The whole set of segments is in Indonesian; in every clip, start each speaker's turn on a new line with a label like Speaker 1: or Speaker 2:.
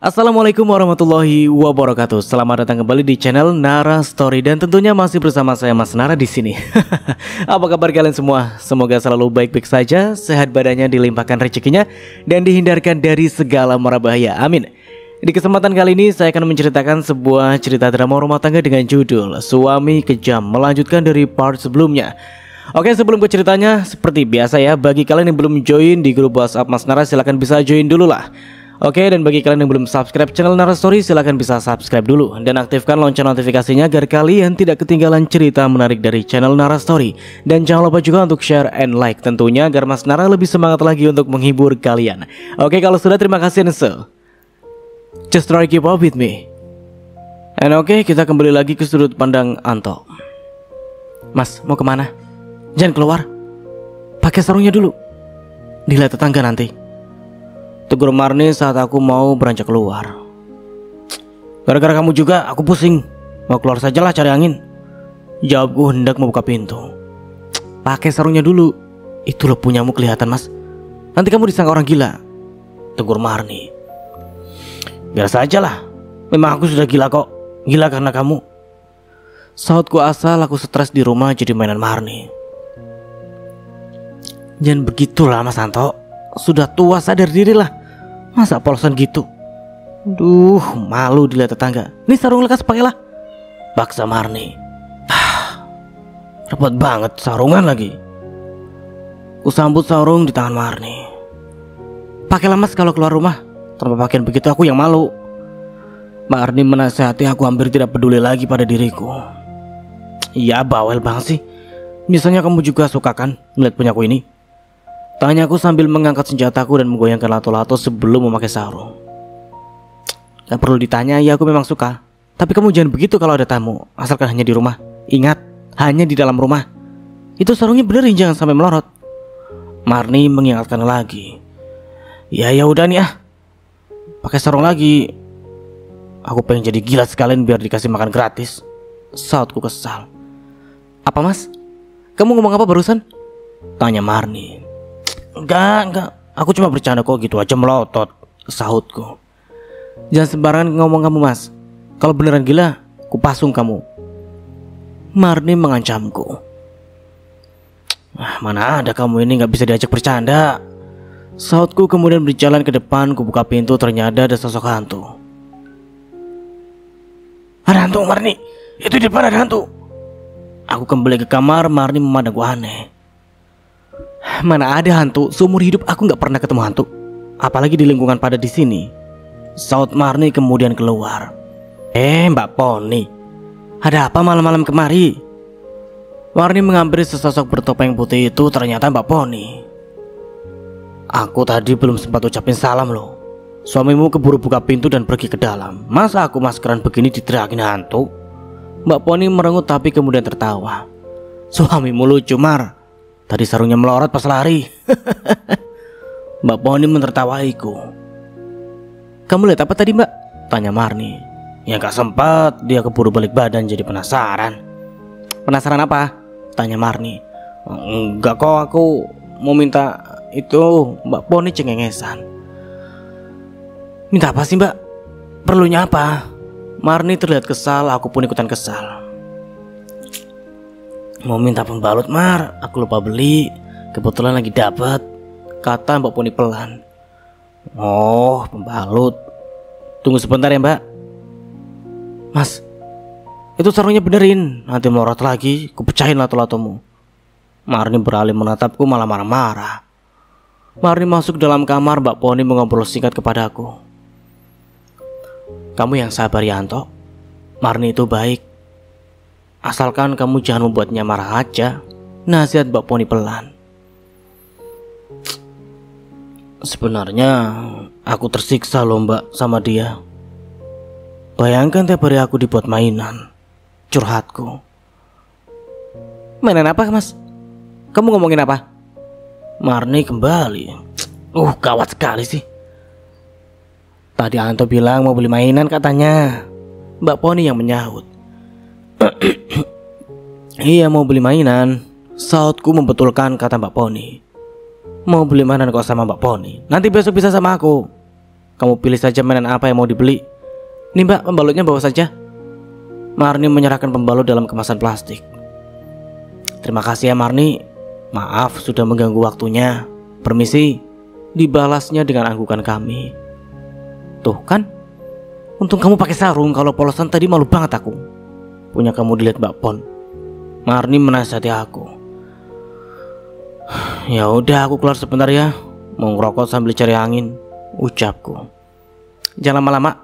Speaker 1: Assalamualaikum warahmatullahi wabarakatuh. Selamat datang kembali di channel Nara Story dan tentunya masih bersama saya Mas Nara di sini. Apa kabar kalian semua? Semoga selalu baik-baik saja, sehat badannya, dilimpahkan rezekinya dan dihindarkan dari segala mara bahaya. Amin. Di kesempatan kali ini saya akan menceritakan sebuah cerita drama rumah tangga dengan judul Suami Kejam, melanjutkan dari part sebelumnya. Oke, sebelum ke ceritanya, seperti biasa ya, bagi kalian yang belum join di grup WhatsApp Mas Nara, silahkan bisa join dulu lah. Oke, dan bagi kalian yang belum subscribe channel Nara Story, silahkan bisa subscribe dulu dan aktifkan lonceng notifikasinya agar kalian tidak ketinggalan cerita menarik dari channel Nara Story. Dan jangan lupa juga untuk share and like tentunya agar Mas Nara lebih semangat lagi untuk menghibur kalian. Oke, kalau sudah, terima kasih and so just try keep up with me. And oke, kita kembali lagi ke sudut pandang Anto. Mas, mau kemana? Jangan keluar, pakai sarungnya dulu, dilihat tetangga nanti, tegur Marni saat aku mau beranjak keluar. Gara-gara kamu juga aku pusing. Mau keluar sajalah cari angin, jawabku hendak membuka pintu. Pakai sarungnya dulu, itu loh punyamu kelihatan mas, nanti kamu disangka orang gila, tegur Marni. Biar sajalah, memang aku sudah gila kok. Gila karena kamu, sautku asal aku stres di rumah jadi mainan Marni. Jangan begitulah Mas Anto, sudah tua sadar diri lah, masa polosan gitu. Duh, malu dilihat tetangga. Ini sarung lekas pakailah, paksa Marni. Repot banget sarungan lagi. Kusambut sarung di tangan Marni. Pakailah mas kalau keluar rumah, tanpa pakaian begitu aku yang malu. Marni menasihati aku hampir tidak peduli lagi pada diriku. Iya, bawel banget sih. Misalnya kamu juga suka kan melihat punyaku ini? Tanyaku sambil mengangkat senjataku dan menggoyangkan lato-lato sebelum memakai sarung. Gak perlu ditanya, ya aku memang suka. Tapi kamu jangan begitu kalau ada tamu, asalkan hanya di rumah. Ingat, hanya di dalam rumah. Itu sarungnya benerin, jangan sampai melorot. Marni mengingatkan lagi. Ya udah nih pakai sarung lagi. Aku pengen jadi gila sekalian biar dikasih makan gratis, sautku kesal. Apa mas? Kamu ngomong apa barusan? Tanya Marni. Enggak, aku cuma bercanda kok, gitu aja melotot, sahutku. Jangan sembarangan ngomong kamu mas, kalau beneran gila, kupasung kamu, Marni mengancamku. Mana ada kamu ini gak bisa diajak bercanda, sautku kemudian berjalan ke depan. Kubuka pintu, ternyata ada sosok hantu. Ada hantu Marni, itu di depan ada hantu. Aku kembali ke kamar, Marni memandangku aneh. Mana ada hantu, seumur hidup aku gak pernah ketemu hantu, apalagi di lingkungan pada di sini, saut Marni kemudian keluar. Mbak Poni, ada apa malam-malam kemari? Marni menghampiri sesosok bertopeng putih itu, ternyata Mbak Poni. Aku tadi belum sempat ucapin salam loh. Suamimu keburu buka pintu dan pergi ke dalam. Masa aku maskeran begini diteriakin hantu? Mbak Poni merengut tapi kemudian tertawa. Suamimu lucu Mar, tadi sarungnya melorot pas lari. Mbak Poni menertawaiku. Kamu lihat apa tadi mbak? Tanya Marni. Ya gak sempat, dia keburu balik badan jadi penasaran. Penasaran apa? Tanya Marni. Enggak kok, aku mau minta itu. Mbak Poni cengengesan. Minta apa sih mbak? Perlunya apa? Marni terlihat kesal, aku pun ikutan kesal. Mau minta pembalut Mar, aku lupa beli, kebetulan lagi dapat, kata Mbak Poni pelan. Oh, pembalut. Tunggu sebentar ya mbak. Mas, itu sarungnya benerin, nanti melorot lagi, kupecahin lato-latomu. Marni beralih menatapku malah marah-marah. Marni masuk dalam kamar, Mbak Poni mengobrol singkat kepadaku. Kamu yang sabar ya Anto, Marni itu baik, asalkan kamu jangan membuatnya marah aja, nasihat Mbak Poni pelan. Sebenarnya aku tersiksa loh mbak sama dia. Bayangkan tiap hari aku dibuat mainan, curhatku. Mainan apa mas? Kamu ngomongin apa? Marni kembali. Gawat sekali sih. Tadi Anto bilang mau beli mainan katanya. Mbak Poni yang menyahut. Iya mau beli mainan, sautku membetulkan kata Mbak Poni. Mau beli mainan kok sama Mbak Poni? Nanti besok bisa sama aku. Kamu pilih saja mainan apa yang mau dibeli. Nih mbak, pembalutnya bawa saja. Marni menyerahkan pembalut dalam kemasan plastik. Terima kasih ya Marni. Maaf sudah mengganggu waktunya. Permisi. Dibalasnya dengan anggukan kami. Tuh kan, untung kamu pakai sarung. Kalau polosan tadi malu banget aku. Punya kamu dilihat Mbak Pon. Marni menasihati aku. Ya udah, aku keluar sebentar ya. Mau ngerokok sambil cari angin, ucapku. Jangan lama-lama.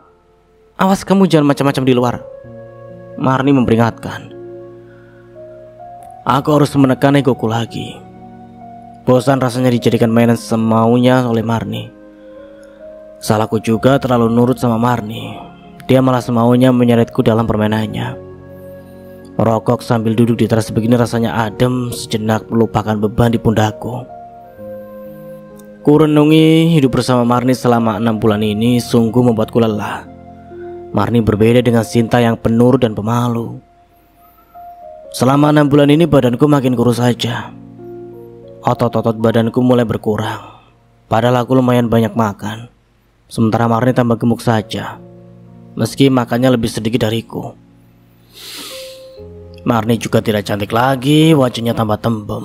Speaker 1: Awas kamu jangan macam-macam di luar. Marni memperingatkan. Aku harus menekan egoku lagi. Bosan rasanya dijadikan mainan semaunya oleh Marni. Salahku juga terlalu nurut sama Marni. Dia malah semaunya menyeretku dalam permainannya. Merokok sambil duduk di teras begini rasanya adem, sejenak melupakan beban di pundakku. Ku renungi hidup bersama Marni selama 6 bulan ini sungguh membuatku lelah. Marni berbeda dengan Sinta yang penurut dan pemalu. Selama 6 bulan ini badanku makin kurus saja. Otot-otot badanku mulai berkurang. Padahal aku lumayan banyak makan. Sementara Marni tambah gemuk saja. Meski makannya lebih sedikit dariku. Marni juga tidak cantik lagi, wajahnya tambah tembem.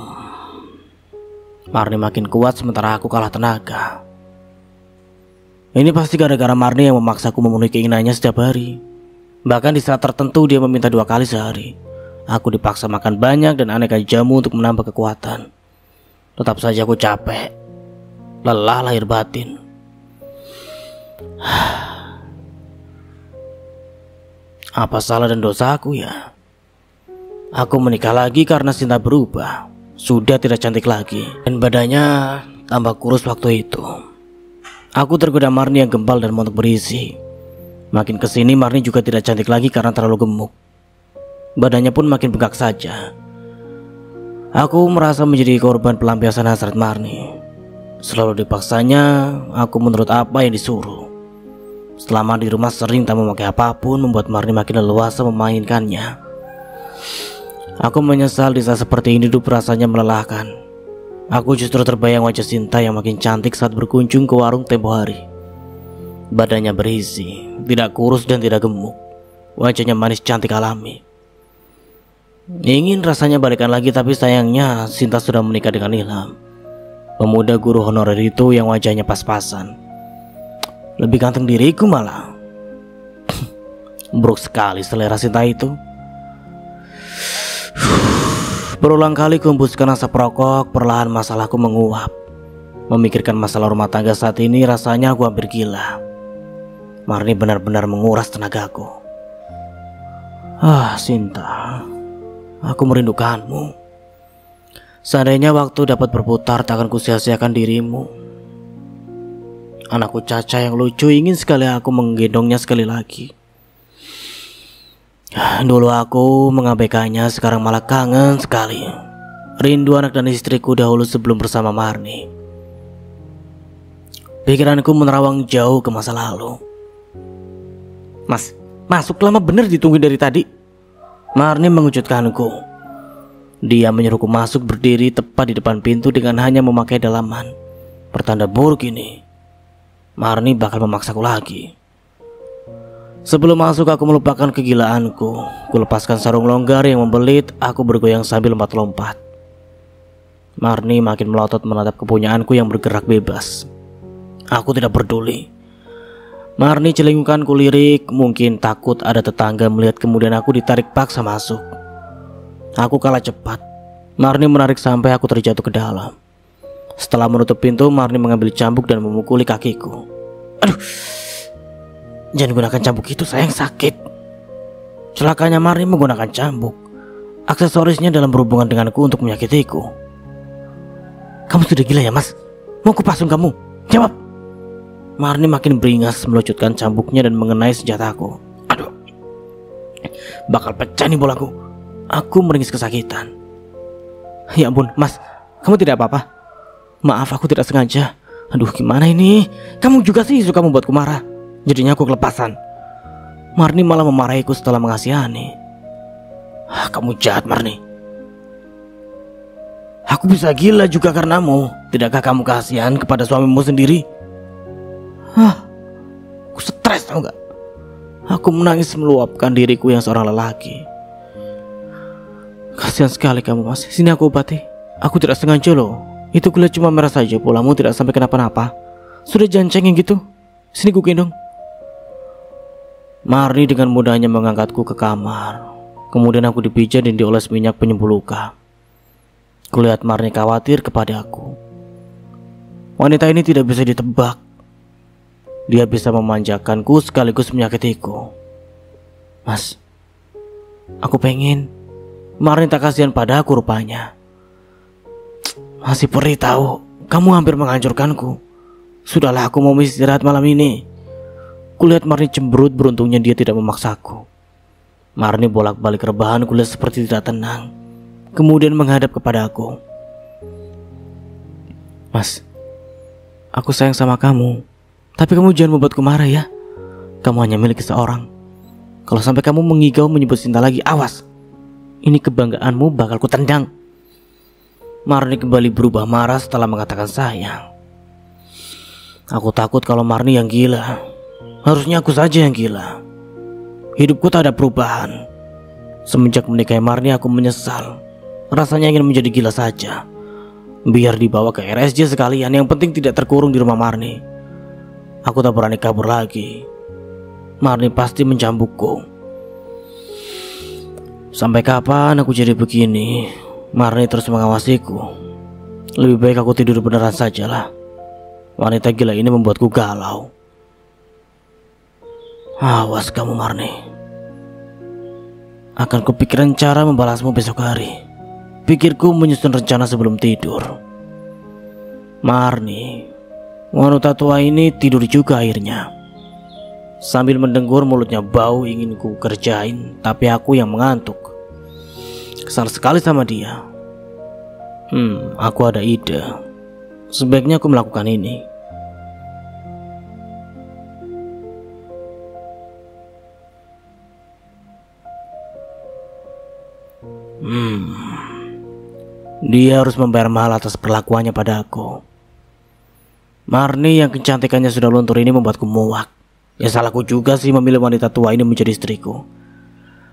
Speaker 1: Marni makin kuat sementara aku kalah tenaga. Ini pasti gara-gara Marni yang memaksaku memenuhi keinginannya setiap hari. Bahkan di saat tertentu dia meminta 2 kali sehari. Aku dipaksa makan banyak dan aneka jamu untuk menambah kekuatan. Tetap saja aku capek. Lelah lahir batin. Apa salah dan dosa aku ya? Aku menikah lagi karena Sinta berubah. Sudah tidak cantik lagi dan badannya tambah kurus waktu itu. Aku tergoda Marni yang gembal dan montok berisi. Makin kesini Marni juga tidak cantik lagi karena terlalu gemuk. Badannya pun makin bengkak saja. Aku merasa menjadi korban pelampiasan hasrat Marni. Selalu dipaksanya aku menurut apa yang disuruh. Selama di rumah sering tak memakai apapun membuat Marni makin leluasa memainkannya. Aku menyesal di saat seperti ini hidup rasanya melelahkan. Aku justru terbayang wajah Sinta yang makin cantik saat berkunjung ke warung tempo hari. Badannya berisi, tidak kurus dan tidak gemuk. Wajahnya manis cantik alami. Ingin rasanya balikan lagi tapi sayangnya Sinta sudah menikah dengan Ilham, pemuda guru honorer itu yang wajahnya pas-pasan. Lebih ganteng diriku malah. Buruk sekali selera Sinta itu. Berulang kali kuhembuskan asap rokok, perlahan masalahku menguap. Memikirkan masalah rumah tangga saat ini rasanya aku hampir gila. Marni benar-benar menguras tenagaku. Sinta, aku merindukanmu. Seandainya waktu dapat berputar, tak akan kusia-siakan dirimu. Anakku Caca yang lucu, ingin sekali aku menggendongnya sekali lagi. Dulu aku mengabaikannya, sekarang malah kangen sekali. Rindu anak dan istriku dahulu sebelum bersama Marni. Pikiranku menerawang jauh ke masa lalu. Mas, masuk, lama bener ditungguin dari tadi. Marni mengejutkanku. Dia menyuruhku masuk, berdiri tepat di depan pintu dengan hanya memakai dalaman. Pertanda buruk ini. Marni bakal memaksaku lagi. Sebelum masuk aku melupakan kegilaanku. Kulepaskan sarung longgar yang membelit. Aku bergoyang sambil lompat-lompat. Marni makin melotot menatap kepunyaanku yang bergerak bebas. Aku tidak peduli. Marni celingukan kulirik. Mungkin takut ada tetangga melihat, kemudian aku ditarik paksa masuk. Aku kalah cepat. Marni menarik sampai aku terjatuh ke dalam. Setelah menutup pintu, Marni mengambil cambuk dan memukuli kakiku. Aduh, jangan gunakan cambuk itu, sayang, sakit. Celakanya Marni menggunakan cambuk. Aksesorisnya dalam berhubungan denganku untuk menyakitiku. Kamu sudah gila ya, Mas? Mau kupasung kamu? Jawab. Marni makin beringas melucutkan cambuknya dan mengenai senjataku. Aduh, bakal pecah nih bolaku. Aku meringis kesakitan. Ya ampun, Mas, kamu tidak apa-apa? Maaf, aku tidak sengaja. Aduh, gimana ini? Kamu juga sih suka membuatku marah. Jadinya aku kelepasan. Marni malah memarahiku setelah mengasihani. Kamu jahat, Marni. Aku bisa gila juga karenamu. Tidakkah kamu kasihan kepada suamimu sendiri? tahu nggak? Aku menangis meluapkan diriku yang seorang lelaki. Kasihan sekali kamu, Mas. Sini aku obati. Aku tidak sengaja loh. Itu kulit cuma merah saja, pulamu tidak sampai kenapa-napa. Sudah jangan cengeng gitu. Sini ku gendong. Marni dengan mudahnya mengangkatku ke kamar. Kemudian aku dipijat dan dioles minyak penyembuh luka. Kulihat Marni khawatir kepada aku. Wanita ini tidak bisa ditebak. Dia bisa memanjakanku sekaligus menyakitiku. Mas, aku pengen. Marni tak kasihan pada aku rupanya. Masih perih tahu. Kamu hampir menghancurkanku. Sudahlah, aku mau istirahat malam ini. Kulihat Marni cemberut, beruntungnya dia tidak memaksaku. Marni bolak-balik rebahan, kulihat seperti tidak tenang. Kemudian menghadap kepada aku. Mas, aku sayang sama kamu. Tapi kamu jangan membuatku marah ya. Kamu hanya milik seorang. Kalau sampai kamu mengigau menyebut cinta lagi, awas. Ini kebanggaanmu bakal ku tendang. Marni kembali berubah marah setelah mengatakan sayang. Aku takut kalau Marni yang gila. Harusnya aku saja yang gila. Hidupku tak ada perubahan. Semenjak menikahi Marni aku menyesal. Rasanya ingin menjadi gila saja. Biar dibawa ke RSJ sekalian. Yang penting tidak terkurung di rumah Marni. Aku tak berani kabur lagi. Marni pasti mencambukku. Sampai kapan aku jadi begini? Marni terus mengawasiku. Lebih baik aku tidur beneran sajalah. Wanita gila ini membuatku galau. Awas kamu Marni. Akan kupikiran cara membalasmu besok hari. Pikirku menyusun rencana sebelum tidur. Marni, wanita tua ini tidur juga akhirnya. Sambil mendengkur mulutnya bau ingin ku kerjain, tapi aku yang mengantuk. Kesal sekali sama dia. Aku ada ide. Sebaiknya aku melakukan ini. Dia harus membayar mahal atas perlakuannya pada aku. Marni yang kecantikannya sudah luntur ini membuatku muak. Ya salahku juga sih memilih wanita tua ini menjadi istriku.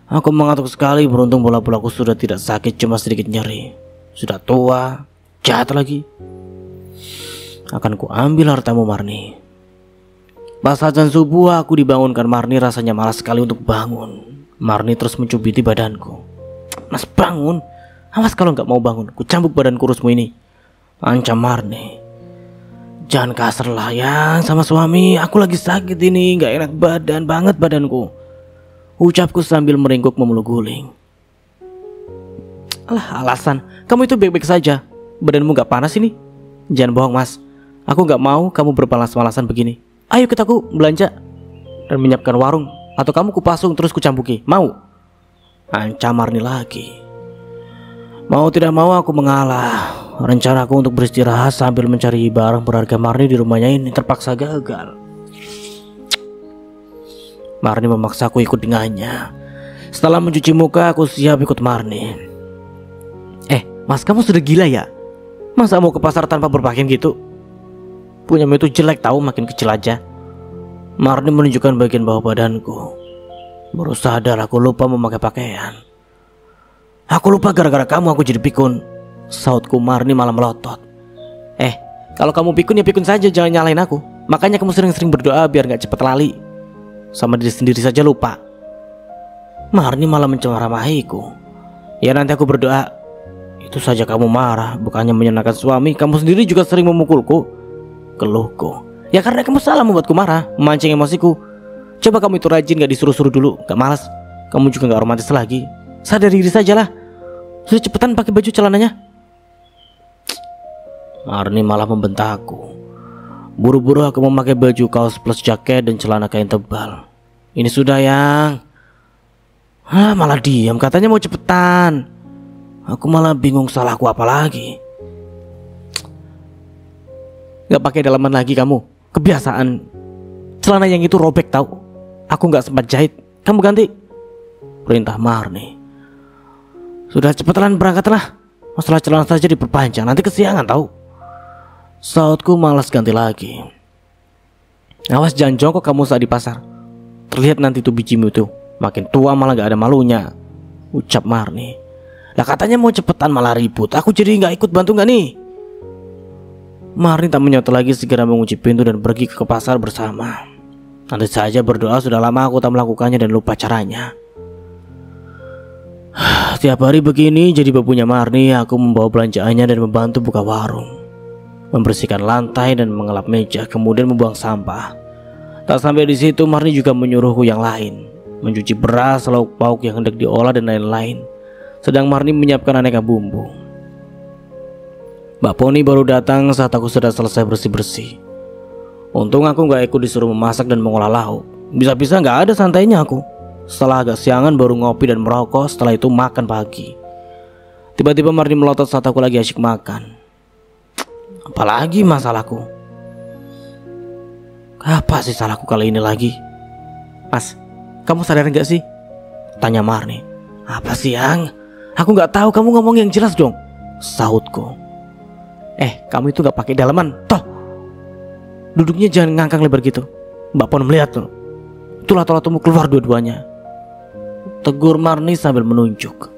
Speaker 1: Aku mengantuk sekali, beruntung bola-bolaku sudah tidak sakit, cuma sedikit nyeri. Sudah tua, jahat lagi. Akan ku ambil hartamu Marni. Pas azan subuh aku dibangunkan Marni, rasanya malas sekali untuk bangun. Marni terus mencubiti badanku. Mas bangun, awas kalau nggak mau bangun, ku cambuk badan kurusmu ini. Ancam Marni. Jangan kasar lah ya sama suami, aku lagi sakit ini, gak enak badan banget badanku. Ucapku sambil meringkuk memeluk guling. Alah alasan, kamu itu baik-baik saja. Badanmu gak panas ini? Jangan bohong mas, aku gak mau kamu berpalas-malasan begini. Ayo kita belanja dan menyiapkan warung. Atau kamu kupasung terus kucambuki, mau? Ancam Marni lagi. Mau tidak mau aku mengalah. Rencanaku untuk beristirahat sambil mencari barang berharga Marni di rumahnya ini terpaksa gagal. Marni memaksaku ikut dengannya. Setelah mencuci muka, aku siap ikut Marni. Mas kamu sudah gila ya? Masa mau ke pasar tanpa berpakaian gitu? Punyamu itu jelek tahu, makin kecil aja. Marni menunjukkan bagian bawah badanku. Baru sadar aku lupa memakai pakaian. Aku lupa gara-gara kamu aku jadi pikun. Sautku Marni malah melotot. Kalau kamu pikun ya pikun saja, jangan nyalain aku. Makanya kamu sering-sering berdoa biar gak cepat lali. Sama diri sendiri saja lupa. Marni malah menceramahiku. Ya nanti aku berdoa. Itu saja kamu marah. Bukannya menyenangkan suami, kamu sendiri juga sering memukulku. Keluhku. Ya karena kamu salah membuatku marah, memancing emosiku. Coba kamu itu rajin, gak disuruh-suruh dulu, gak malas. Kamu juga gak romantis lagi. Sadar diri sajalah. Sudah cepetan pakai baju celananya. Marni malah membentakku. Buru-buru aku memakai baju kaos plus jaket dan celana kain tebal. Ini sudah yang malah diam, katanya mau cepetan. Aku malah bingung salahku apa lagi. Gak pakai dalaman lagi kamu, kebiasaan. Celana yang itu robek tahu. Aku gak sempat jahit, kamu ganti. Perintah Marni. Sudah cepetlah berangkatlah. Masalah celana saja diperpanjang, nanti kesiangan tahu. Sautku malas ganti lagi. Awas jangan jongkok kamu saat di pasar. Terlihat nanti tuh bijimu tuh, makin tua malah gak ada malunya, ucap Marni. Lah katanya mau cepetan malah ribut, aku jadi gak ikut bantu gak nih? Marni tak menyautot lagi, segera mengunci pintu dan pergi ke pasar bersama. Nanti saja berdoa, sudah lama aku tak melakukannya dan lupa caranya. Tiap hari begini jadi babunya Marni, aku membawa belanjaannya dan membantu buka warung, membersihkan lantai dan mengelap meja, kemudian membuang sampah. Tak sampai di situ, Marni juga menyuruhku yang lain, mencuci beras, lauk pauk yang hendak diolah dan lain-lain. Sedang Marni menyiapkan aneka bumbu. Mbak Poni baru datang saat aku sudah selesai bersih-bersih. Untung aku gak ikut disuruh memasak dan mengolah lauk. Bisa-bisa gak ada santainya aku. Setelah agak siangan baru ngopi dan merokok, setelah itu makan pagi. Tiba-tiba Marni melotot saat aku lagi asyik makan. Apalagi masalahku? Apa sih salahku kali ini lagi? Mas, kamu sadar gak sih? Tanya Marni. Apa sih Yang? Aku gak tahu, kamu ngomong yang jelas dong, sahutku. Kamu itu gak pakai dalaman, toh. Duduknya jangan ngangkang lebar gitu. Mbak Pon melihat tuh. Itulah tolatumu keluar dua-duanya, tegur Marni sambil menunjuk.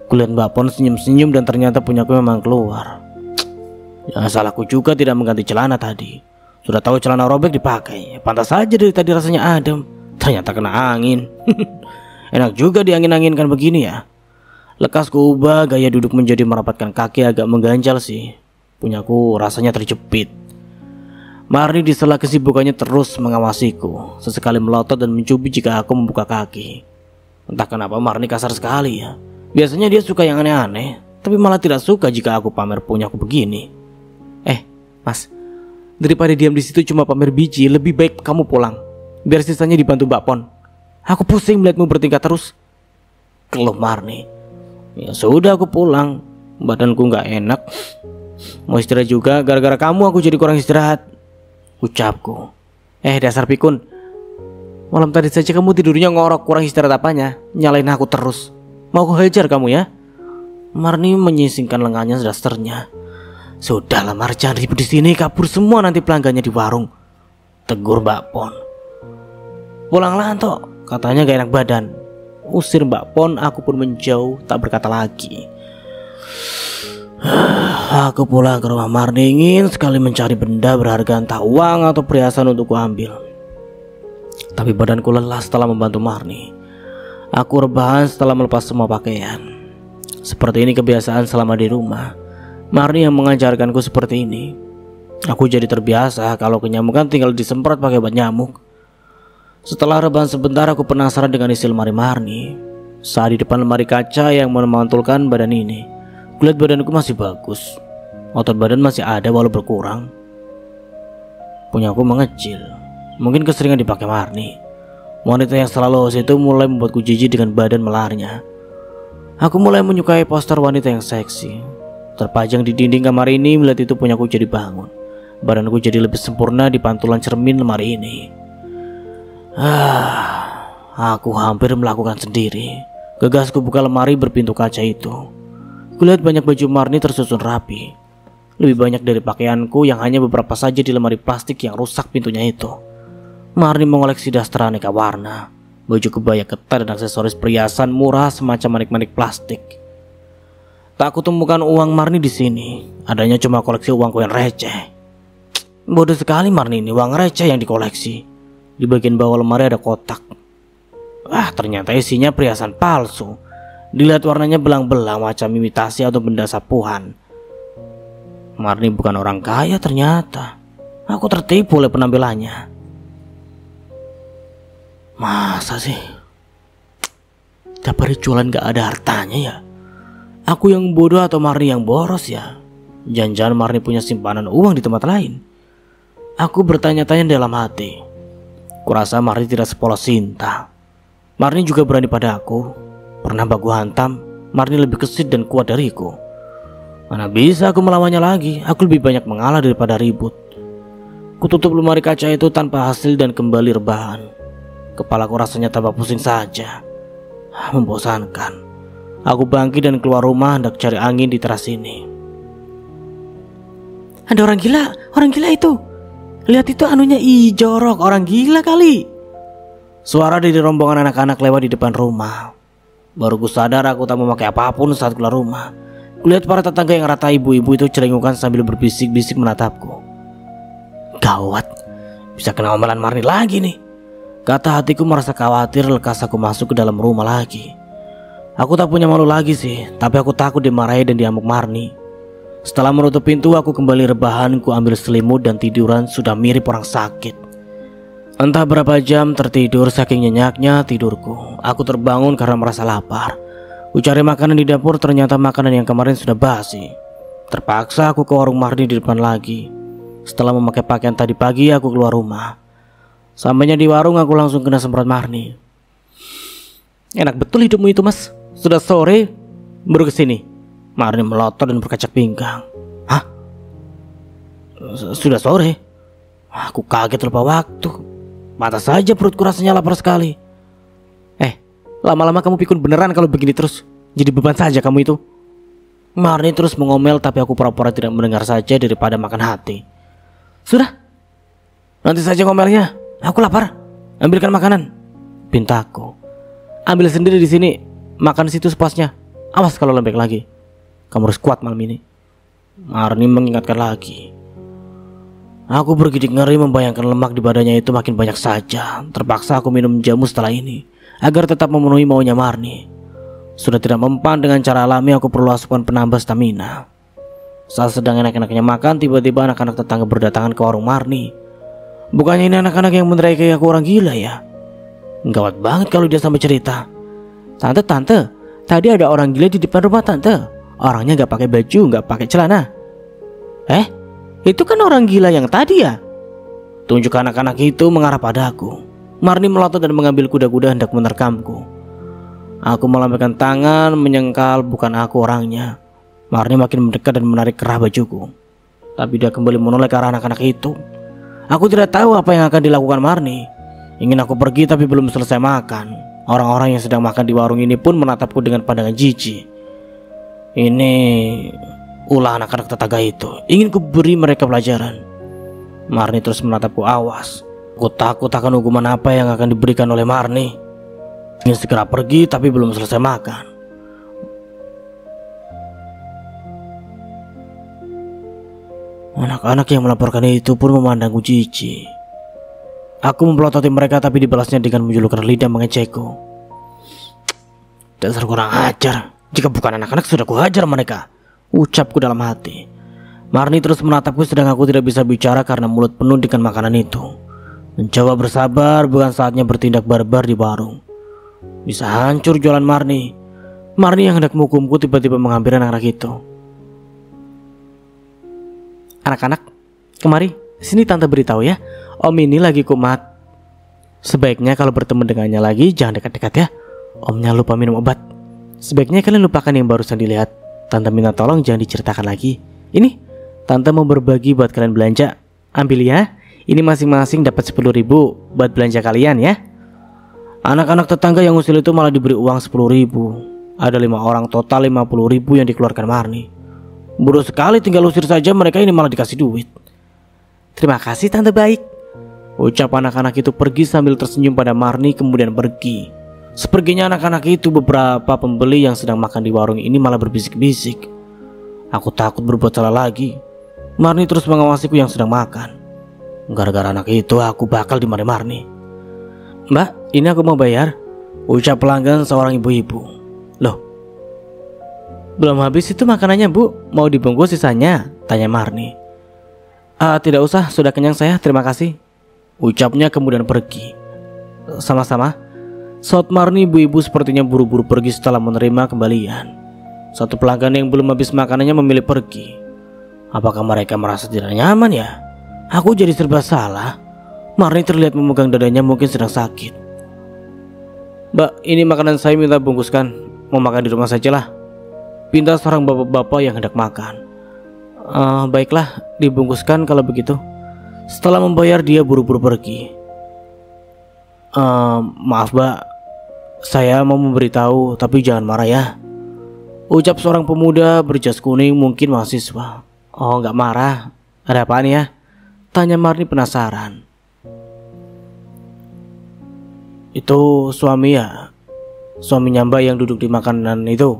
Speaker 1: Kulihat Mbak Pon senyum-senyum dan ternyata punyaku memang keluar. Ya salahku juga tidak mengganti celana tadi. Sudah tahu celana robek dipakai, pantas saja dari tadi rasanya adem. Ternyata kena angin. Enak juga diangin-anginkan begini ya. Lekas kuubah gaya duduk menjadi merapatkan kaki, agak mengganjal sih. Punyaku rasanya terjepit. Marni di sela kesibukannya terus mengawasiku, sesekali melotot dan mencubit jika aku membuka kaki. Entah kenapa Marni kasar sekali ya. Biasanya dia suka yang aneh-aneh, tapi malah tidak suka jika aku pamer punyaku begini. Mas, daripada diam di situ cuma pamer biji, lebih baik kamu pulang. Biar sisanya dibantu Mbak Pon. Aku pusing melihatmu bertingkah terus, keluh Marni. Ya sudah, aku pulang. Badanku gak enak. Mau istirahat juga, gara-gara kamu aku jadi kurang istirahat, ucapku. Dasar pikun. Malam tadi saja kamu tidurnya ngorok, kurang istirahat apanya? Nyalain aku terus. Mau aku hajar kamu ya? Marni menyisingkan lengannya dasternya. Sudahlah Mar, jangan ribut di sini, kabur semua nanti pelanggannya di warung, tegur Mbak Pon. Pulanglah Anto, katanya gak enak badan, usir Mbak Pon. Aku pun menjauh, tak berkata lagi. Aku pulang ke rumah Marni, ingin sekali mencari benda berharga, entah uang atau perhiasan untuk kuambil. Tapi badanku lelah setelah membantu Marni. Aku rebahan setelah melepas semua pakaian. Seperti ini kebiasaan selama di rumah. Marni yang mengajarkanku seperti ini. Aku jadi terbiasa, kalau kenyamukan tinggal disemprot pakai obat nyamuk. Setelah rebahan sebentar, aku penasaran dengan isi lemari Marni. Saat di depan lemari kaca yang memantulkan badan ini, kulihat badanku masih bagus. Otot badan masih ada walau berkurang. Punyaku mengecil, mungkin keseringan dipakai Marni. Wanita yang selalu haus itu mulai membuatku jijik dengan badan melarnya. Aku mulai menyukai poster wanita yang seksi terpajang di dinding kamar ini. Melihat itu punyaku jadi bangun. Badanku jadi lebih sempurna di pantulan cermin lemari ini. Aku hampir melakukan sendiri. Gegasku buka lemari berpintu kaca itu. Kulihat banyak baju Marni tersusun rapi. Lebih banyak dari pakaianku yang hanya beberapa saja di lemari plastik yang rusak pintunya itu. Marni mengoleksi daster aneka warna, baju kebaya ketat dan aksesoris perhiasan murah semacam manik-manik plastik. Tak kutemukan uang Marni di sini. Adanya cuma koleksi uang koin receh. Bodoh sekali Marni ini, uang receh yang dikoleksi. Di bagian bawah lemari ada kotak. Ternyata isinya perhiasan palsu. Dilihat warnanya belang-belang macam imitasi atau benda sapuan. Marni bukan orang kaya ternyata. Aku tertipu oleh penampilannya. Masa sih? Tiap hari jualan gak ada hartanya ya? Aku yang bodoh atau Marni yang boros ya? Jangan-jangan Marni punya simpanan uang di tempat lain. Aku bertanya-tanya dalam hati. Kurasa Marni tidak sepolos Sinta. Marni juga berani pada aku. Pernah baku hantam, Marni lebih gesit dan kuat dariku. Mana bisa aku melawannya lagi? Aku lebih banyak mengalah daripada ribut. Kututup lemari kaca itu tanpa hasil dan kembali rebahan. Kepalaku rasanya tambah pusing saja. Membosankan. Aku bangkit dan keluar rumah hendak cari angin di teras ini. Ada orang gila itu. Lihat itu anunya jorok, orang gila kali, Suara dari rombongan anak-anak lewat di depan rumah. Baru ku sadar aku tak memakai apapun saat keluar rumah. Kulihat para tetangga yang rata ibu-ibu itu celengukan sambil berbisik-bisik menatapku. Gawat, bisa kena omelan Marni lagi nih. Kata hatiku merasa khawatir lekas aku masuk ke dalam rumah lagi. Aku tak punya malu lagi sih, tapi aku takut dimarahi dan diamuk Marni. Setelah menutup pintu, aku kembali rebahan, ku ambil selimut dan tiduran sudah mirip orang sakit. Entah berapa jam tertidur saking nyenyaknya tidurku. Aku terbangun karena merasa lapar. Ku cari makanan di dapur, ternyata makanan yang kemarin sudah basi. Terpaksa aku ke warung Marni di depan lagi. Setelah memakai pakaian tadi pagi, aku keluar rumah. Sampainya di warung, aku langsung kena semprot Marni. Enak betul hidupmu itu, Mas. Sudah sore baru kesini. Marni melotot dan berkacak pinggang. Hah? Sudah sore? Aku kaget lupa waktu. Mata saja perutku rasanya lapar sekali. Lama-lama kamu pikun beneran kalau begini terus. Jadi beban saja kamu itu. Marni terus mengomel, tapi aku pura-pura tidak mendengar saja daripada makan hati. Sudah, nanti saja ngomelnya. Aku lapar. Ambilkan makanan, pintaku. Ambil sendiri di sini. Makan situ sepuasnya. Awas kalau lembek lagi. Kamu harus kuat malam ini. Marni mengingatkan lagi. Aku bergidik ngeri membayangkan lemak di badannya itu makin banyak saja. Terpaksa aku minum jamu setelah ini agar tetap memenuhi maunya Marni. Sudah tidak mempan dengan cara alami, aku perlu asupan penambah stamina. Saat sedang enak-enaknya makan, tiba-tiba anak-anak tetangga berdatangan ke warung Marni. Bukannya ini anak-anak yang meneriaki aku orang gila ya? Gawat banget kalau dia sampai cerita. Tante, tadi ada orang gila di depan rumah tante. Orangnya gak pakai baju, gak pakai celana. Itu kan orang gila yang tadi ya? Tunjuk anak-anak itu mengarah padaku. Marni melotot dan mengambil kuda-kuda hendak menerkamku. Aku melambaikan tangan menyengkal, bukan aku orangnya. Marni makin mendekat dan menarik kerah bajuku. Tapi dia kembali menoleh ke arah anak-anak itu. Aku tidak tahu apa yang akan dilakukan Marni. Ingin aku pergi tapi belum selesai makan. Orang-orang yang sedang makan di warung ini pun menatapku dengan pandangan jijik. Ini ulah anak-anak tetangga itu. Ingin ku beri mereka pelajaran. Marni terus menatapku, awas. Aku takut akan hukuman apa yang akan diberikan oleh Marni. Ingin segera pergi tapi belum selesai makan. Anak-anak yang melaporkan itu pun memandangku jijik. Aku mempelototi mereka tapi dibalasnya dengan menjulurkan lidah mengecekku. Dasar kurang ajar. Jika bukan anak-anak sudah kuhajar mereka, ucapku dalam hati. Marni terus menatapku sedang aku tidak bisa bicara karena mulut penuh dengan makanan itu. Mencoba bersabar, bukan saatnya bertindak barbar di warung. Bisa hancur jualan Marni. Marni yang hendak menghukumku tiba-tiba mengambil anak-anak itu. Anak-anak, kemari, sini tante beritahu ya. Om ini lagi kumat. Sebaiknya kalau bertemu dengannya lagi jangan dekat-dekat ya. Omnya lupa minum obat. Sebaiknya kalian lupakan yang barusan dilihat. Tante minta tolong jangan diceritakan lagi. Ini, tante mau berbagi buat kalian belanja. Ambil ya. Ini masing-masing dapat 10.000 buat belanja kalian ya. Anak-anak tetangga yang usil itu malah diberi uang 10.000. Ada 5 orang, total 50.000 yang dikeluarkan Marni. Bodoh sekali, tinggal usir saja mereka, ini malah dikasih duit. Terima kasih tante baik, ucap anak-anak itu pergi sambil tersenyum pada Marni kemudian pergi. Seperginya anak-anak itu, beberapa pembeli yang sedang makan di warung ini malah berbisik-bisik. Aku takut berbuat salah lagi. Marni terus mengawasiku yang sedang makan. Gara-gara anak itu aku bakal dimarahi Marni. Mbak, ini aku mau bayar, ucap pelanggan seorang ibu-ibu. Loh, belum habis itu makanannya bu, mau dibungkus sisanya? Tanya Marni. Tidak usah, sudah kenyang saya, terima kasih, ucapnya kemudian pergi. Sama-sama, saut Marni. Ibu-ibu sepertinya buru-buru pergi setelah menerima kembalian. Satu pelanggan yang belum habis makanannya memilih pergi. Apakah mereka merasa tidak nyaman ya? Aku jadi serba salah. Marni terlihat memegang dadanya, mungkin sedang sakit. Mbak, ini makanan saya minta bungkuskan. Mau makan di rumah sajalah, pinta seorang bapak-bapak yang hendak makan. Baiklah, dibungkuskan kalau begitu. Setelah membayar dia buru-buru pergi. Maaf mbak, saya mau memberitahu tapi jangan marah ya, ucap seorang pemuda berjas kuning, mungkin mahasiswa. Oh nggak marah, ada apaan ya? Tanya Marni penasaran. Itu suami ya? Suaminya Mbak yang duduk di makanan itu?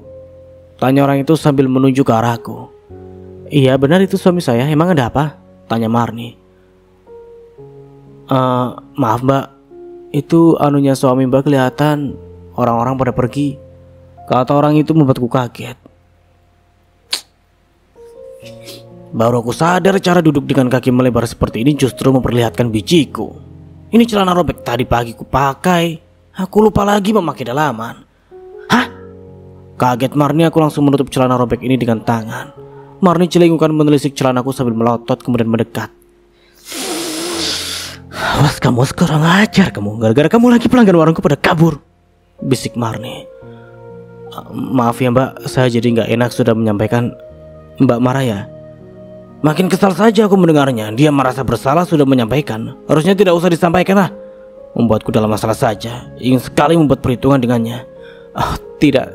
Speaker 1: Tanya orang itu sambil menunjuk ke arahku. Iya benar, itu suami saya. Emang ada apa? Tanya Marni. Maaf Mbak, itu anunya suami Mbak kelihatan. Orang-orang pada pergi. Kata orang itu membuatku kaget. Baru aku sadar cara duduk dengan kaki melebar seperti ini justru memperlihatkan bijiku. Ini celana robek tadi pagi ku pakai. Aku lupa lagi memakai dalaman. Hah? Kaget Marni, aku langsung menutup celana robek ini dengan tangan. Marni celingukan menelisik celanaku sambil melotot kemudian mendekat. Awas kamu, sekarang ajar kamu. Gara-gara kamu lagi pelanggan warungku pada kabur, bisik Marni. Maaf ya Mbak, saya jadi gak enak sudah menyampaikan. Mbak marah ya? Makin kesal saja aku mendengarnya. Dia merasa bersalah sudah menyampaikan. Harusnya tidak usah disampaikan lah. Membuatku dalam masalah saja. Ingin sekali membuat perhitungan dengannya. Tidak.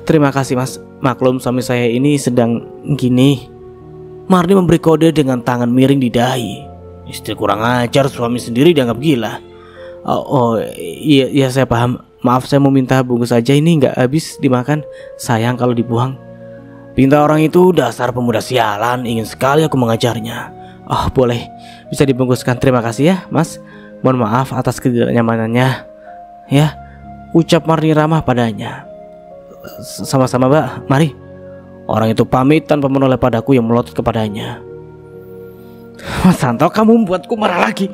Speaker 1: Terima kasih Mas. Maklum suami saya ini sedang gini. Marni memberi kode dengan tangan miring di dahi. Istri kurang ajar, suami sendiri dianggap gila. Iya saya paham. Maaf, saya mau minta bungkus saja, ini nggak habis dimakan. Sayang kalau dibuang. Pinta orang itu dasar pemuda sialan. Ingin sekali aku mengajarnya. Boleh, bisa dibungkuskan. Terima kasih ya Mas. Mohon maaf atas ketidaknyamanannya. Ya, ucap Marni ramah padanya. Sama-sama Mbak, mari. Orang itu pamit tanpa menoleh padaku yang melotot kepadanya. Mas Santo, kamu membuatku marah lagi,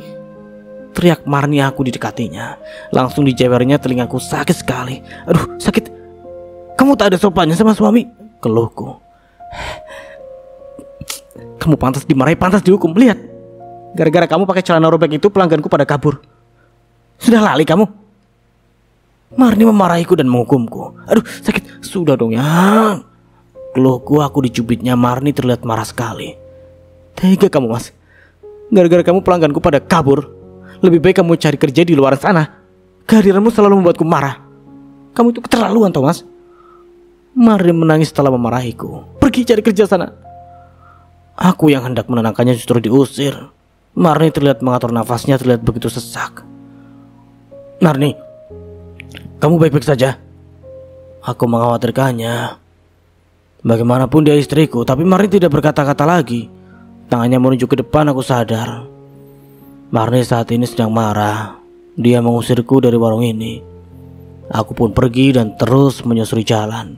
Speaker 1: teriak Marni. Aku didekatinya. Langsung dijewernya, telingaku sakit sekali. Aduh sakit. Kamu tak ada sopannya sama suami, keluhku. Kamu pantas dimarahi, pantas dihukum. Lihat, gara-gara kamu pakai celana robek itu pelangganku pada kabur. Sudah lali kamu? Marni memarahiku dan menghukumku. Aduh sakit. Sudah dong ya, keluhku. Aku dicubitnya. Marni terlihat marah sekali. Tega kamu Mas, gara-gara kamu pelangganku pada kabur. Lebih baik kamu cari kerja di luar sana. Kehadiranmu selalu membuatku marah. Kamu itu keterlaluan tau Mas. Marni menangis setelah memarahiku. Pergi cari kerja sana. Aku yang hendak menenangkannya justru diusir. Marni terlihat mengatur nafasnya, terlihat begitu sesak. Marni, kamu baik-baik saja? Aku mengkhawatirkannya. Bagaimanapun dia istriku, tapi Marni tidak berkata-kata lagi. Tangannya menuju ke depan. Aku sadar Marni saat ini sedang marah. Dia mengusirku dari warung ini. Aku pun pergi dan terus menyusuri jalan.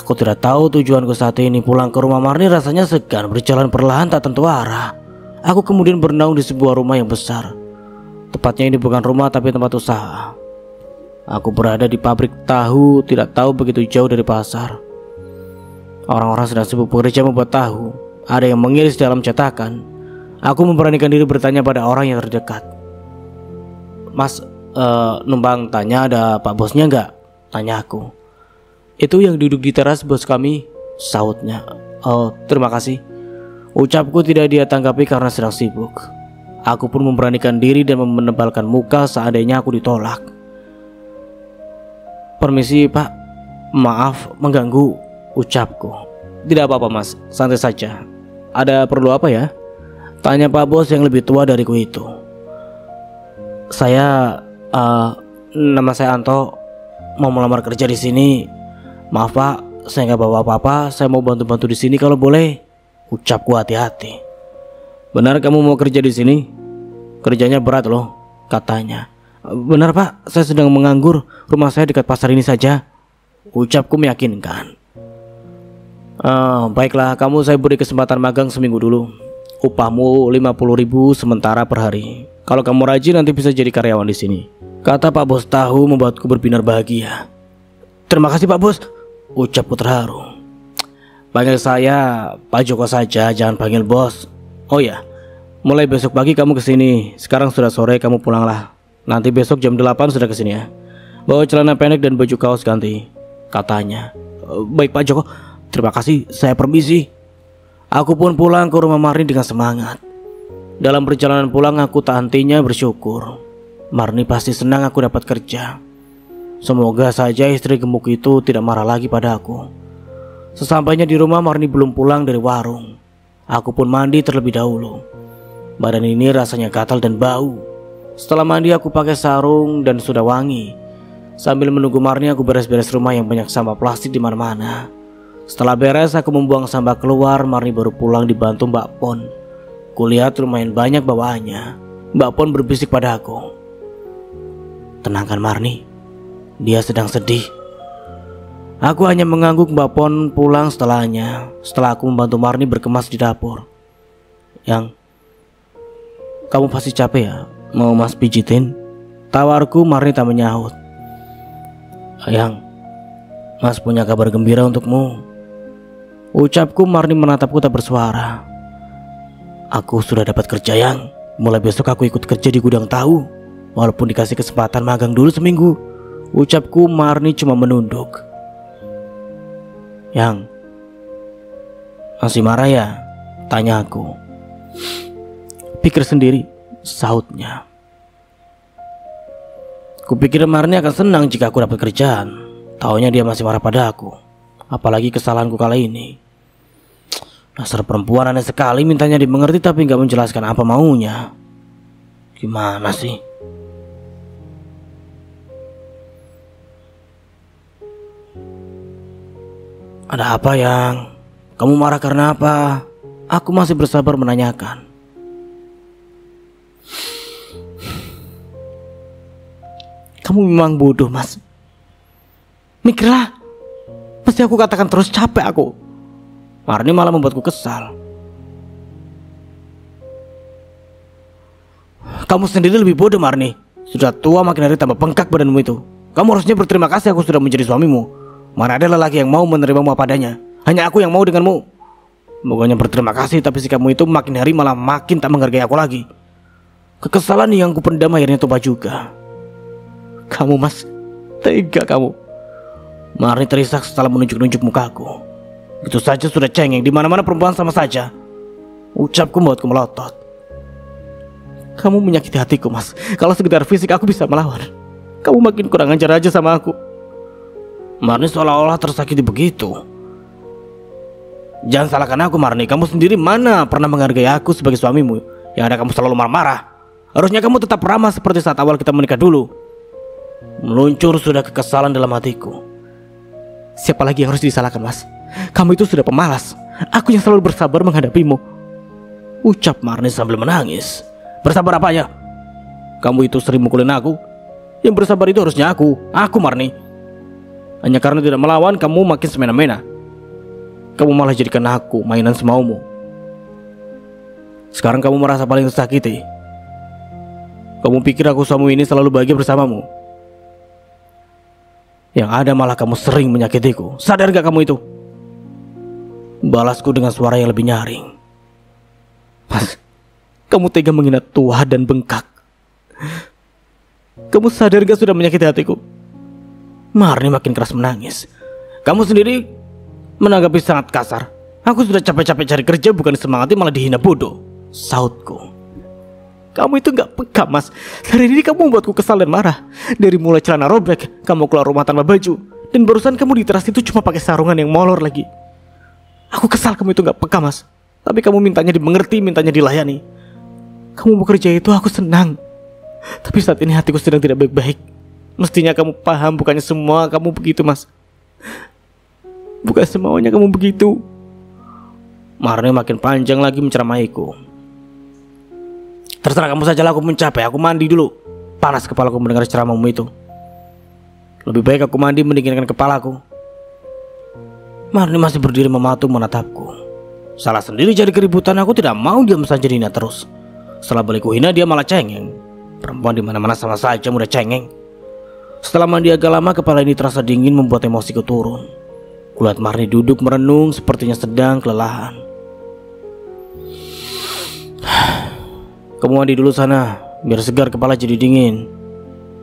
Speaker 1: Aku tidak tahu tujuanku saat ini. Pulang ke rumah Marni rasanya segan. Berjalan perlahan tak tentu arah. Aku kemudian bernaung di sebuah rumah yang besar. Tepatnya ini bukan rumah tapi tempat usaha. Aku berada di pabrik tahu. Tidak tahu begitu jauh dari pasar. Orang-orang sedang sibuk bekerja membuat tahu. Ada yang mengiris dalam cetakan. Aku memberanikan diri bertanya pada orang yang terdekat. Mas, numpang tanya ada pak bosnya nggak? Tanya aku. Itu yang duduk di teras bos kami, sautnya. Oh terima kasih. Ucapku tidak dia tanggapi karena sedang sibuk. Aku pun memberanikan diri dan menebalkan muka seandainya aku ditolak. Permisi pak, maaf mengganggu, ucapku. Tidak apa-apa mas, santai saja. Ada perlu apa ya? Tanya pak bos yang lebih tua dariku itu. Saya, nama saya Anto, mau melamar kerja di sini. Maaf pak, saya nggak bawa apa-apa. Saya mau bantu-bantu di sini kalau boleh, ucapku hati-hati. Benar kamu mau kerja di sini? Kerjanya berat loh, katanya. Benar pak, saya sedang menganggur. Rumah saya dekat pasar ini saja, ucapku meyakinkan. Baiklah, kamu saya beri kesempatan magang seminggu dulu. Upahmu 50.000 sementara per hari. Kalau kamu rajin nanti bisa jadi karyawan di sini, kata Pak Bos tahu membuatku berbinar bahagia. Terima kasih Pak Bos, ucapku terharu. Panggil saya Pak Joko saja, jangan panggil bos. Oh ya, mulai besok pagi kamu kesini. Sekarang sudah sore, kamu pulanglah. Nanti besok jam 8 sudah kesini ya. Bawa celana pendek dan baju kaos ganti, katanya. Baik Pak Joko, terima kasih, saya permisi. Aku pun pulang ke rumah Marni dengan semangat. Dalam perjalanan pulang aku tak hentinya bersyukur. Marni pasti senang aku dapat kerja. Semoga saja istri gemuk itu tidak marah lagi padaku. Sesampainya di rumah Marni belum pulang dari warung. Aku pun mandi terlebih dahulu. Badan ini rasanya gatal dan bau. Setelah mandi aku pakai sarung dan sudah wangi. Sambil menunggu Marni aku beres-beres rumah yang banyak sampah plastik di mana-mana. Setelah beres aku membuang sampah keluar, Marni baru pulang dibantu Mbak Pon. Kulihat lumayan banyak bawaannya. Mbak Pon berbisik pada aku. Tenangkan Marni, dia sedang sedih. Aku hanya mengangguk. Mbak Pon pulang setelahnya. Setelah aku membantu Marni berkemas di dapur. Yang, kamu pasti capek ya? Mau Mas pijitin? Tawarku. Marni tak menyahut. Yang, Mas punya kabar gembira untukmu, ucapku. Marni menatapku tak bersuara. Aku sudah dapat kerja Yang. Mulai besok aku ikut kerja di gudang tahu. Walaupun dikasih kesempatan magang dulu seminggu, ucapku. Marni cuma menunduk. Yang, masih marah ya? Tanya aku. Pikir sendiri, sahutnya. Kupikir Marni akan senang jika aku dapat kerjaan. Taunya dia masih marah pada aku. Apalagi kesalahanku kali ini. Dasar perempuan aneh sekali, mintanya dimengerti tapi gak menjelaskan apa maunya. Gimana sih? Ada apa Yang? Kamu marah karena apa? Aku masih bersabar menanyakan. Kamu memang bodoh Mas. Mikirlah. Pasti aku katakan terus, capek aku. Marni malah membuatku kesal. Kamu sendiri lebih bodoh Marni. Sudah tua makin hari tambah bengkak badanmu itu. Kamu harusnya berterima kasih aku sudah menjadi suamimu. Mana ada lelaki yang mau menerimamu apa adanya. Hanya aku yang mau denganmu. Bukannya berterima kasih, tapi sikapmu itu makin hari malah makin tak menghargai aku lagi. Kekesalan yang kupendam akhirnya tumpah juga. Kamu Mas, tega kamu. Marni terisak setelah menunjuk-nunjuk mukaku. Gitu saja sudah cengeng, di mana-mana perempuan sama saja. Ucapku membuatku melotot. Kamu menyakiti hatiku Mas. Kalau sekedar fisik aku bisa melawan. Kamu makin kurang ajar aja sama aku. Marni seolah-olah tersakiti begitu. Jangan salahkan aku Marni. Kamu sendiri mana pernah menghargai aku sebagai suamimu. Yang ada kamu selalu marah-marah. Harusnya kamu tetap ramah seperti saat awal kita menikah dulu. Meluncur sudah kekesalan dalam hatiku. Siapa lagi yang harus disalahkan Mas? Kamu itu sudah pemalas. Aku yang selalu bersabar menghadapimu, ucap Marni sambil menangis. Bersabar apanya? Kamu itu sering mukulin aku. Yang bersabar itu harusnya aku Marni. Hanya karena tidak melawan, kamu makin semena-mena. Kamu malah jadikan aku mainan semaumu. Sekarang kamu merasa paling tersakiti. Kamu pikir aku suami ini selalu bahagia bersamamu. Yang ada malah kamu sering menyakitiku. Sadar gak kamu itu? Balasku dengan suara yang lebih nyaring. Mas, kamu tega menghina tua dan bengkak. Kamu sadar gak sudah menyakiti hatiku? Marni makin keras menangis. Kamu sendiri menanggapi sangat kasar. Aku sudah capek-capek cari kerja, bukan disemangati malah dihina bodoh, sautku. Kamu itu gak peka Mas. Hari ini kamu membuatku kesal dan marah. Dari mulai celana robek, kamu keluar rumah tanpa baju, dan barusan kamu di teras itu cuma pakai sarungan yang molor lagi. Aku kesal kamu itu gak peka Mas. Tapi kamu mintanya dimengerti, mintanya dilayani. Kamu bekerja itu aku senang. Tapi saat ini hatiku sedang tidak baik-baik. Mestinya kamu paham, bukannya semua kamu begitu Mas. Bukan semuanya kamu begitu. Marni makin panjang lagi menceramaiku. Terserah kamu saja lah, aku mencapai. Aku mandi dulu. Panas kepalaku mendengar ceramahmu itu. Lebih baik aku mandi mendinginkan kepalaku. Marni masih berdiri mematung menatapku. Salah sendiri jadi keributan. Aku tidak mau diam saja dihina terus. Setelah balikku hina, dia malah cengeng. Perempuan di mana-mana sama saja mudah cengeng. Setelah mandi agak lama, kepala ini terasa dingin membuat emosiku turun. Kulihat Marni duduk merenung, sepertinya sedang kelelahan. Kamu mandi dulu sana, biar segar kepala jadi dingin.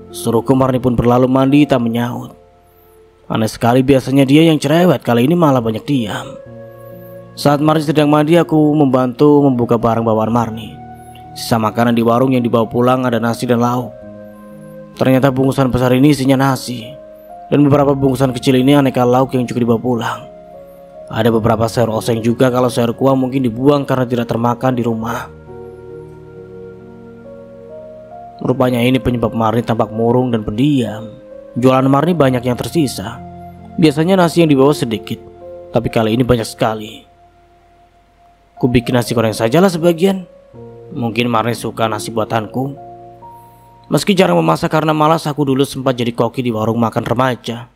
Speaker 1: Suruhku. Marni pun berlalu mandi tak menyahut. Aneh sekali, biasanya dia yang cerewet, kali ini malah banyak diam. Saat Marni sedang mandi, aku membantu membuka barang bawaan Marni. Sisa makanan di warung yang dibawa pulang ada nasi dan lauk. Ternyata bungkusan besar ini isinya nasi, dan beberapa bungkusan kecil ini aneka lauk yang juga dibawa pulang. Ada beberapa sayur oseng juga, kalau sayur kuah mungkin dibuang karena tidak termakan di rumah. Rupanya ini penyebab Marni tampak murung dan pendiam. Jualan Marni banyak yang tersisa. Biasanya nasi yang dibawa sedikit, tapi kali ini banyak sekali. Ku bikin nasi goreng sajalah sebagian. Mungkin Marni suka nasi buatanku. Meski jarang memasak karena malas, aku dulu sempat jadi koki di warung makan remaja.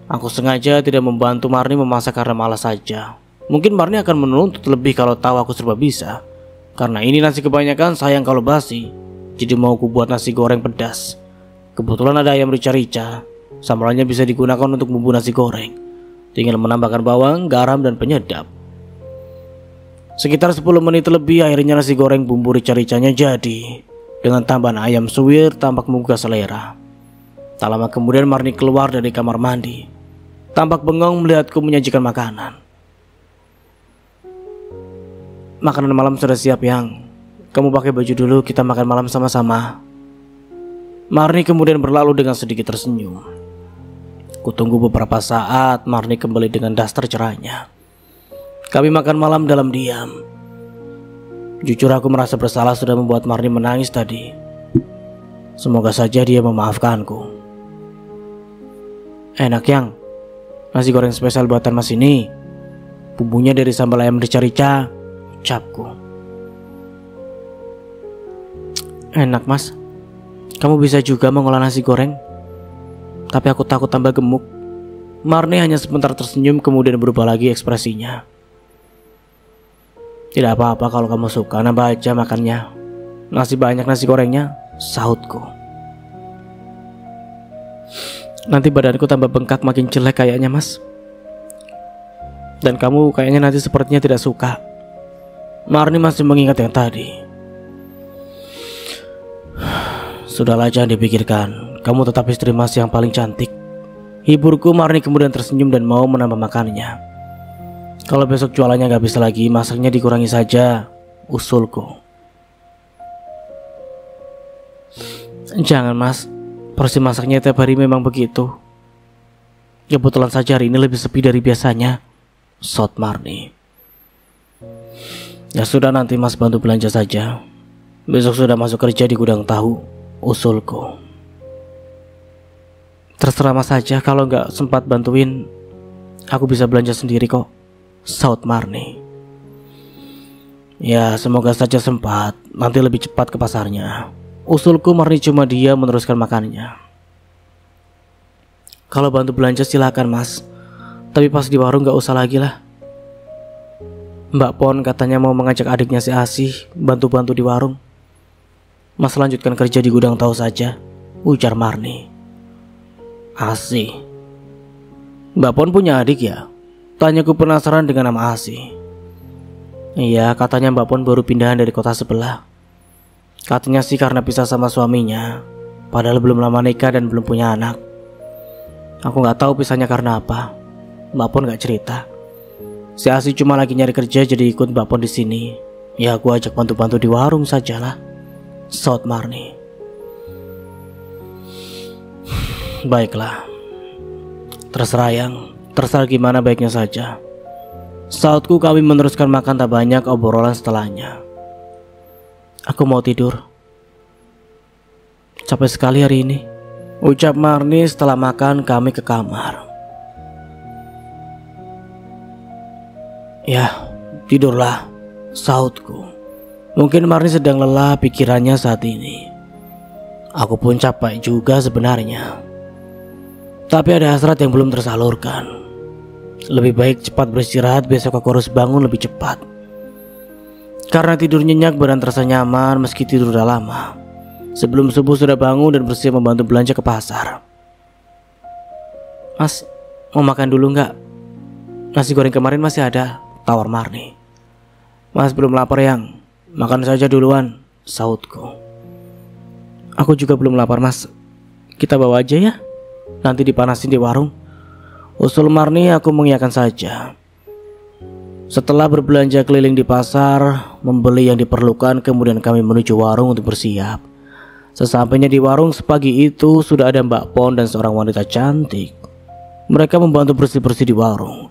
Speaker 1: Aku sengaja tidak membantu Marni memasak karena malas saja. Mungkin Marni akan menuntut lebih kalau tahu aku serba bisa. Karena ini nasi kebanyakan sayang kalau basi, jadi mau ku buat nasi goreng pedas. Kebetulan ada ayam rica-rica. Sambalnya bisa digunakan untuk bumbu nasi goreng. Tinggal menambahkan bawang, garam, dan penyedap. Sekitar 10 menit lebih akhirnya nasi goreng bumbu rica-ricanya jadi. Dengan tambahan ayam suwir tampak menggugah selera. Tak lama kemudian Marni keluar dari kamar mandi. Tampak bengong melihatku menyajikan makanan. Makanan malam sudah siap, Yang. Kamu pakai baju dulu, kita makan malam sama-sama. Marni kemudian berlalu dengan sedikit tersenyum. Kutunggu beberapa saat, Marni kembali dengan daster cerahnya. Kami makan malam dalam diam. Jujur aku merasa bersalah sudah membuat Marni menangis tadi. Semoga saja dia memaafkanku. Enak, Yang. Nasi goreng spesial buatan Mas ini. Bumbunya dari sambal ayam rica-rica, ucapku. Enak, Mas. Kamu bisa juga mengolah nasi goreng. Tapi aku takut tambah gemuk. Marni hanya sebentar tersenyum kemudian berubah lagi ekspresinya. Tidak apa-apa kalau kamu suka, nambah aja makannya. Masih banyak nasi gorengnya, sahutku. Nanti badanku tambah bengkak makin jelek kayaknya, Mas. Dan kamu kayaknya nanti sepertinya tidak suka. Marni masih mengingat yang tadi. Sudahlah, jangan dipikirkan. Kamu tetap istri Mas yang paling cantik. Hiburku. Marni kemudian tersenyum dan mau menambah makannya. Kalau besok jualannya gak bisa lagi, masaknya dikurangi saja, usulku. Jangan, Mas. Porsi masaknya tiap hari memang begitu. Kebetulan saja hari ini lebih sepi dari biasanya, sot Marni. Ya sudah, nanti Mas bantu belanja saja. Besok sudah masuk kerja di gudang tahu, usulku. Terserah Mas saja, kalau nggak sempat bantuin, aku bisa belanja sendiri kok, saut Marni. Ya semoga saja sempat, nanti lebih cepat ke pasarnya, usulku. Marni cuma dia meneruskan makannya. Kalau bantu belanja silakan Mas, tapi pas di warung nggak usah lagi lah. Mbak Pon katanya mau mengajak adiknya si Asih bantu-bantu di warung. Mas lanjutkan kerja di gudang tahu saja, ujar Marni. Asih? Mbak Pon punya adik ya? Tanyaku penasaran dengan nama Asih. Iya, katanya Mbak Pon baru pindahan dari kota sebelah. Katanya sih karena pisah sama suaminya, padahal belum lama nikah dan belum punya anak. Aku gak tahu pisahnya karena apa. Mbak Pon gak cerita. Si Asih cuma lagi nyari kerja jadi ikut Mbak Pon di sini. Ya aku ajak bantu-bantu di warung sajalah, saut Marni. Baiklah, terserah Yang, terserah gimana baiknya saja, sautku. Kami meneruskan makan tak banyak obrolan setelahnya. Aku mau tidur, capek sekali hari ini, ucap Marni setelah makan. Kami ke kamar. Ya, tidurlah, sautku. Mungkin Marni sedang lelah pikirannya saat ini. Aku pun capek juga sebenarnya. Tapi ada hasrat yang belum tersalurkan. Lebih baik cepat beristirahat, besok aku harus bangun lebih cepat. Karena tidur nyenyak, badan terasa nyaman meski tidur udah lama. Sebelum subuh sudah bangun dan bersiap membantu belanja ke pasar. Mas, mau makan dulu nggak? Nasi goreng kemarin masih ada, tawar Marni. Mas belum lapar Yang, makan saja duluan, sautku. Aku juga belum lapar Mas, kita bawa aja ya, nanti dipanasin di warung, usul Marni. Aku mengiyakan saja. Setelah berbelanja keliling di pasar, membeli yang diperlukan, kemudian kami menuju warung untuk bersiap. Sesampainya di warung sepagi itu sudah ada Mbak Pon dan seorang wanita cantik. Mereka membantu bersih-bersih di warung.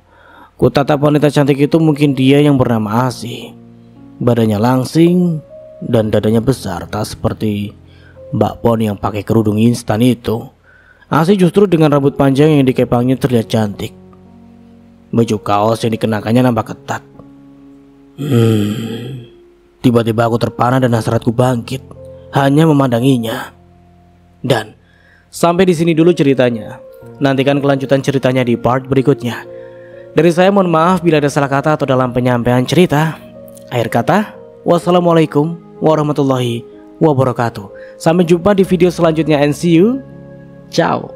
Speaker 1: Ku tatap wanita cantik itu, mungkin dia yang bernama Asih. Badannya langsing, dan dadanya besar tak seperti Mbak Pon yang pakai kerudung instan itu. Asih justru dengan rambut panjang yang dikepangnya terlihat cantik. Baju kaos yang dikenakannya nampak ketat. Tiba-tiba aku terpana dan hasratku bangkit hanya memandanginya. Dan sampai di sini dulu ceritanya. Nantikan kelanjutan ceritanya di part berikutnya. Dari saya mohon maaf bila ada salah kata atau dalam penyampaian cerita. Akhir kata, wassalamualaikum warahmatullahi wabarakatuh. Sampai jumpa di video selanjutnya and see you. Ciao.